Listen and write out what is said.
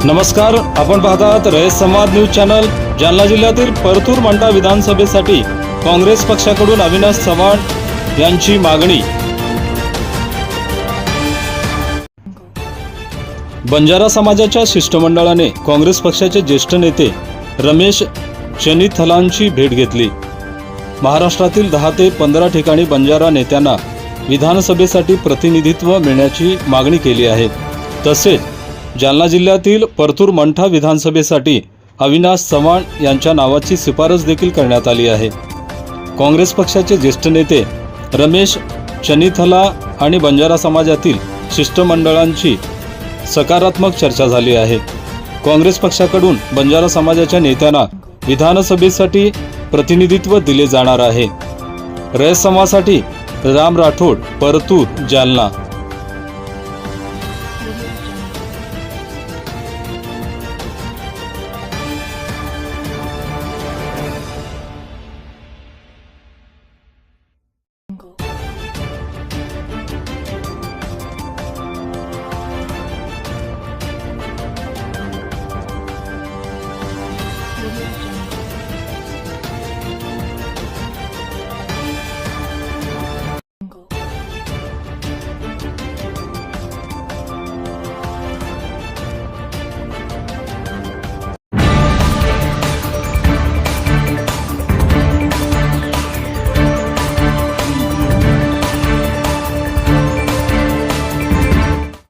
नमस्कार, आपण पाहतात रयत संवाद न्यूज चॅनल। जालना जिल्ह्यातील परतूर मंठा विधानसभेसाठी काँग्रेस पक्षाकडून अविनाश चव्हाण यांची मागणी। बंजारा समाजाच्या शिष्टमंडळाने काँग्रेस पक्षाचे ज्येष्ठ नेते रमेश चनिथलांची भेट घेतली। महाराष्ट्रातील 10 ते 15 ठिकाणी बंजारा नेत्यांना विधानसभेसाठी प्रतिनिधित्व मिळण्याची मागणी केली आहे। तसेच जालना जिल्ह्यातील परतूर मंठा विधानसभेसाठी अविनाश चव्हाण यांच्या नावाची शिफारस देखील करण्यात आली आहे। काँग्रेस पक्षाचे ज्येष्ठ नेते रमेश चनिथला आणि बंजारा समाजातील शिष्टमंडळांची सकारात्मक चर्चा झाली आहे। काँग्रेस पक्षाकडून बंजारा समाजाच्या नेत्यांना विधानसभेसाठी प्रतिनिधित्व दिले जाणार आहे। रयत संवादसाठी राम राठोड, परतूर, जालना।